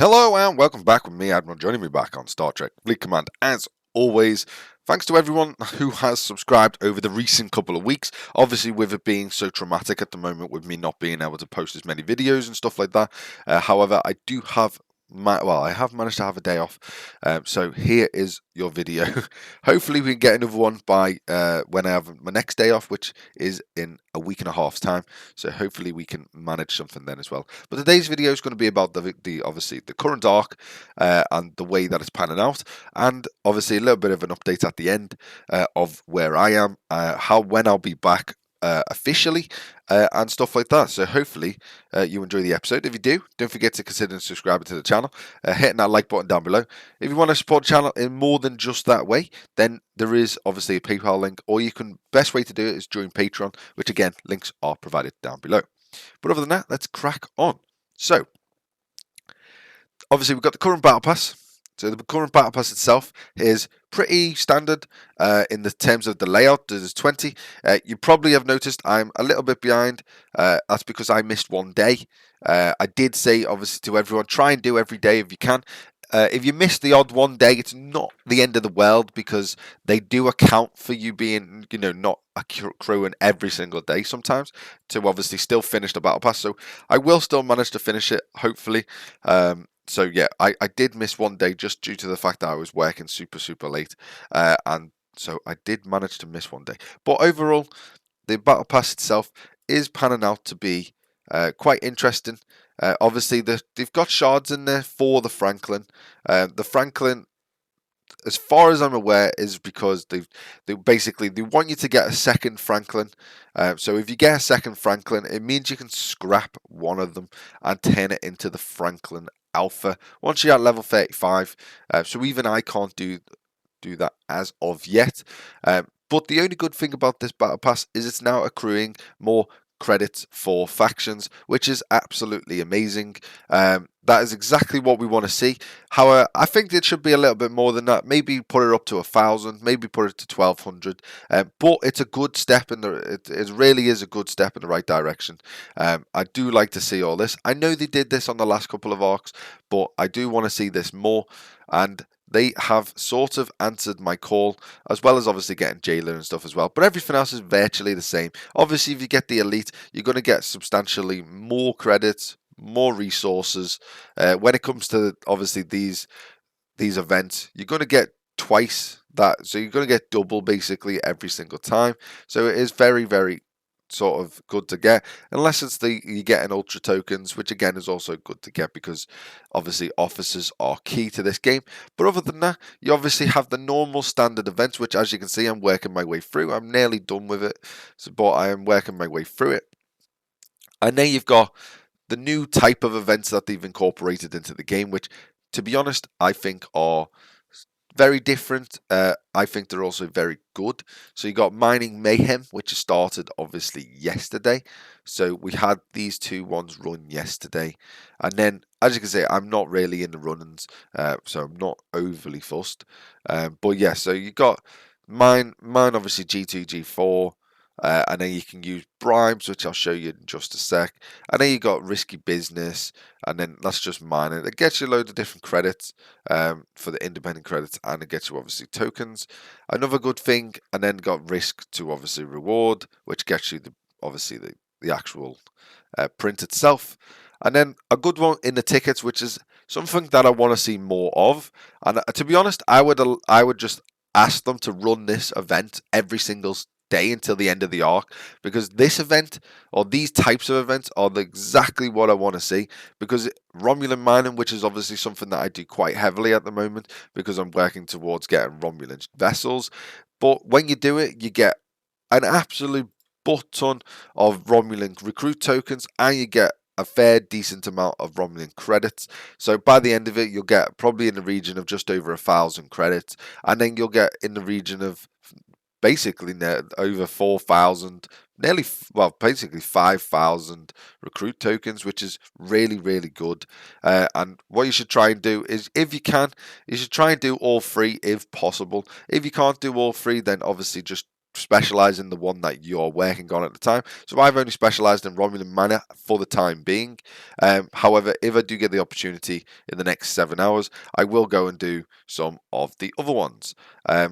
Hello and welcome back with me, Admiral, joining me back on Star Trek Fleet Command as always. Thanks to everyone who has subscribed over the recent couple of weeks. Obviously, with it being so traumatic at the moment, with me not being able to post as many videos and stuff like that. However, I do have I have managed to have a day off. So here is your video. Hopefully, we can get another one by when I have my next day off, which is in a week and a half's time. So hopefully, we can manage something then as well. But today's video is going to be about the obviously the current arc and the way that it's panning out, and obviously a little bit of an update at the end of where I am, when I'll be back officially, and stuff like that. So hopefully you enjoy the episode. If you do, don't forget to consider subscribing to the channel, hitting that like button down below. If you want to support the channel in more than just that way, then there is obviously a PayPal link, or best way to do it is join Patreon, which again, links are provided down below. But other than that, let's crack on. So obviously we've got the current battle pass. So the current battle pass itself is pretty standard in the terms of the layout. There's 20. You probably have noticed I'm a little bit behind. That's because I missed one day. I did say, obviously, to everyone, try and do every day if you can. If you miss the odd one day, it's not the end of the world, because they do account for you being, not accruing every single day sometimes to obviously still finish the battle pass. So I will still manage to finish it, hopefully. So yeah, I did miss one day just due to the fact that I was working super late, and so I did manage to miss one day. But overall, the battle pass itself is panning out to be quite interesting. Obviously, they've got shards in there for the Franklin. The Franklin, as far as I'm aware, is because they want you to get a second Franklin. So if you get a second Franklin, it means you can scrap one of them and turn it into the Franklin Alpha once you're at level 35. So even I can't do that as of yet. But the only good thing about this battle pass is it's now accruing more credits for factions, which is absolutely amazing. That is exactly what we want to see. However, I think it should be a little bit more than that. Maybe put it up to 1,000, maybe put it to 1,200. But it's a good step it really is a good step in the right direction. I do like to see all this. I know they did this on the last couple of arcs, but I do want to see this more, and they have sort of answered my call, as well as obviously getting Jailer and stuff as well. But everything else is virtually the same. Obviously, if you get the Elite, you're going to get substantially more credits, more resources. When it comes to obviously these events, you're going to get twice that. So you're going to get double basically every single time. So it is very sort of good to get, unless it's you get an ultra tokens, which again is also good to get, because obviously officers are key to this game. But other than that, you obviously have the normal standard events, which, as you can see, I'm working my way through. I'm nearly done with it, but I am working my way through it. And then you've got the new type of events that they've incorporated into the game, which, to be honest, I think are very different. I think they're also very good. So you got Mining Mayhem, which started obviously yesterday. So we had these two ones run yesterday. And then, as you can see, I'm not really in the run-ins, so I'm not overly fussed. But yeah, so you got mine obviously G2, G4. And then you can use bribes, which I'll show you in just a sec. And then you got risky business, and then that's just mining. It gets you a load of different credits for the independent credits, and it gets you obviously tokens. Another good thing, and then got risk to obviously reward, which gets you the actual print itself. And then a good one in the tickets, which is something that I want to see more of. And to be honest, I would just ask them to run this event every single day until the end of the arc, because this event, or these types of events, are exactly what I want to see. Because Romulan mining, which is obviously something that I do quite heavily at the moment, because I'm working towards getting Romulan vessels. But when you do it, you get an absolute butt ton of Romulan recruit tokens, and you get a fair decent amount of Romulan credits. So by the end of it, you'll get probably in the region of just over 1,000 credits, and then you'll get in the region of basically over 4,000, basically 5,000 recruit tokens, which is really good. And what you should try and do is, if you can, you should try and do all three if possible. If you can't do all three, then obviously just specialize in the one that you're working on at the time. So I've only specialized in Romulan Miner for the time being. However, if I do get the opportunity in the next 7 hours, I will go and do some of the other ones,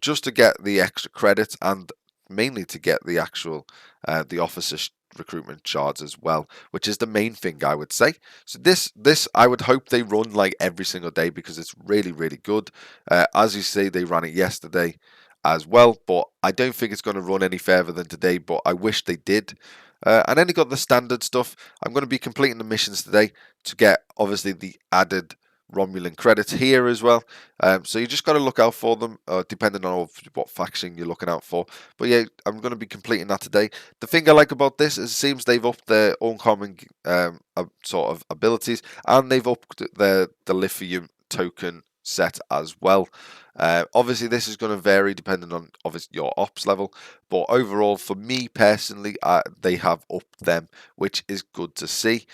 just to get the extra credits and mainly to get the actual the officer recruitment shards as well, which is the main thing I would say. So this I would hope they run like every single day because it's really really good. As you say, they ran it yesterday as well, but I don't think it's going to run any further than today, but I wish they did. And then you got the standard stuff. I'm going to be completing the missions today to get obviously the added Romulan credits here as well. So you just got to look out for them, depending on what faction you're looking out for. But yeah, I'm going to be completing that today. The thing I like about this is it seems they've upped their uncommon sort of abilities, and they've upped the lithium token set as well. Obviously, this is going to vary depending on obviously your ops level, but overall, for me personally, they have upped them, which is good to see,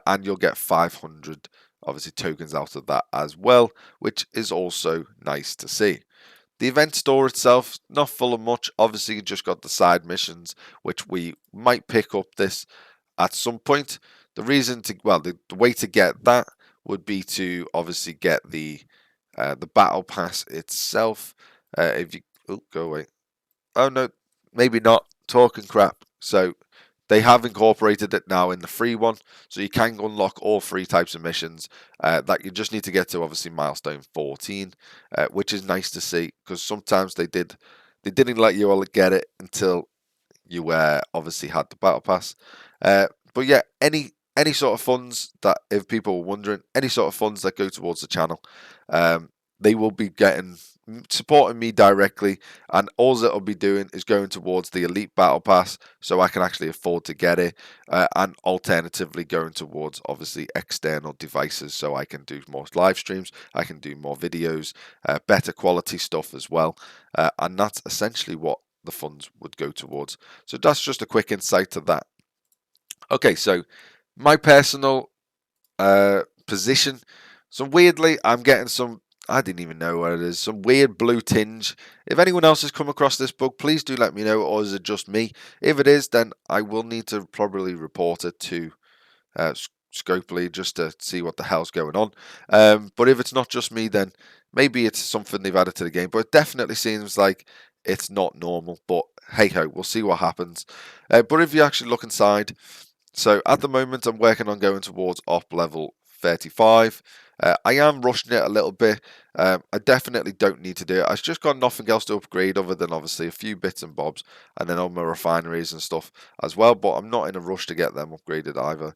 and you'll get 500 obviously tokens out of that as well, which is also nice to see. The event store itself, not full of much. Obviously, you just got the side missions, which we might pick up this at some point. The reason to, well, the way to get that would be to obviously get the battle pass itself. If you go away. Oh no, maybe not. Talking crap. So they have incorporated it now in the free one, so you can unlock all 3 types of missions that you just need to get to obviously milestone 14, which is nice to see because sometimes they didn't let you all get it until you obviously had the battle pass. But yeah, any sort of funds that, if people are wondering, any sort of funds that go towards the channel, they will be supporting me directly, and all it'll be doing is going towards the elite battle pass so I can actually afford to get it, and alternatively going towards obviously external devices so I can do more live streams, I can do more videos, better quality stuff as well, and that's essentially what the funds would go towards. So that's just a quick insight to that. Okay, so my personal position. So weirdly, I'm getting some, I didn't even know what it is, some weird blue tinge. If anyone else has come across this bug, please do let me know, or is it just me? If it is, then I will need to probably report it to Scopely just to see what the hell's going on. But if it's not just me, then maybe it's something they've added to the game. But it definitely seems like it's not normal. But hey ho, we'll see what happens. But if you actually look inside, so at the moment, I'm working on going towards op level 35. I am rushing it a little bit. I definitely don't need to do it. I've just got nothing else to upgrade other than obviously a few bits and bobs, and then on my refineries and stuff as well. But I'm not in a rush to get them upgraded either,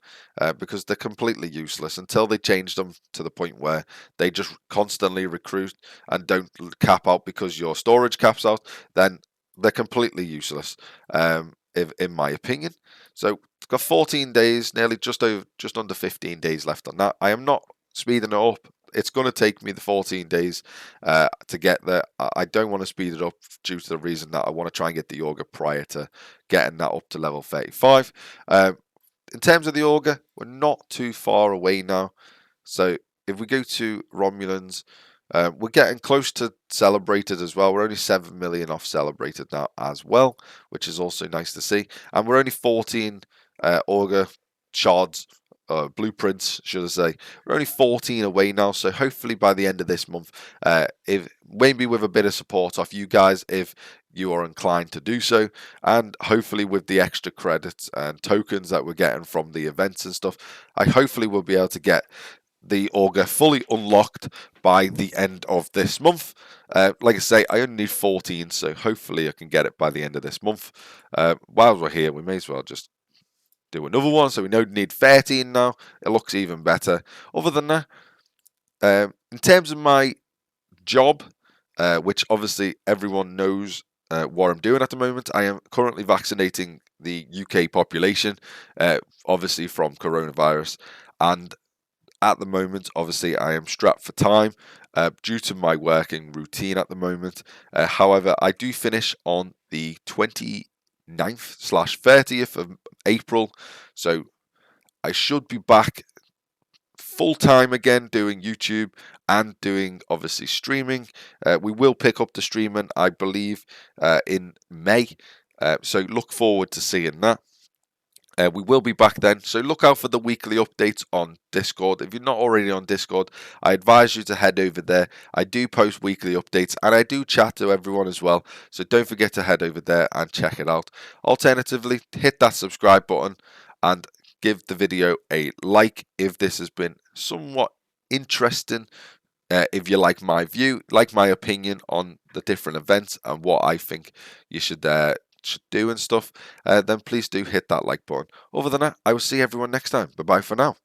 because they're completely useless until they change them to the point where they just constantly recruit and don't cap out because your storage caps out. Then they're completely useless, in my opinion. So it's got 14 days, nearly just under 15 days left on that. I am not speeding it up. It's going to take me the 14 days to get there. I don't want to speed it up due to the reason that I want to try and get the Auger prior to getting that up to level 35. In terms of the Auger, we're not too far away now. So if we go to Romulans, we're getting close to celebrated as well. We're only 7 million off celebrated now as well, which is also nice to see. And we're only 14 Auger shards, blueprints, should I say. We're only 14 away now, so hopefully by the end of this month, if maybe with a bit of support off you guys, if you are inclined to do so, and hopefully with the extra credits and tokens that we're getting from the events and stuff, I hopefully will be able to get the Auger fully unlocked by the end of this month. Like I say, I only need 14, so hopefully I can get it by the end of this month. While we're here, we may as well just do another one, so we know we need 13 now. It looks even better. Other than that, in terms of my job, which obviously everyone knows what I'm doing at the moment, I am currently vaccinating the UK population, obviously from coronavirus, and at the moment, obviously, I am strapped for time due to my working routine at the moment. However, I do finish on the 29th/30th of April, so I should be back full time again doing YouTube and doing obviously streaming. We will pick up the streaming, I believe, in May. So look forward to seeing that. We will be back then, so look out for the weekly updates on Discord. If you're not already on Discord, I advise you to head over there. I do post weekly updates and I do chat to everyone as well, so don't forget to head over there and check it out. Alternatively, hit that subscribe button and give the video a like if this has been somewhat interesting. If you like my view, like my opinion on the different events and what I think you should do and stuff, then please do hit that like button. Other than that, I will see everyone next time. Bye bye for now.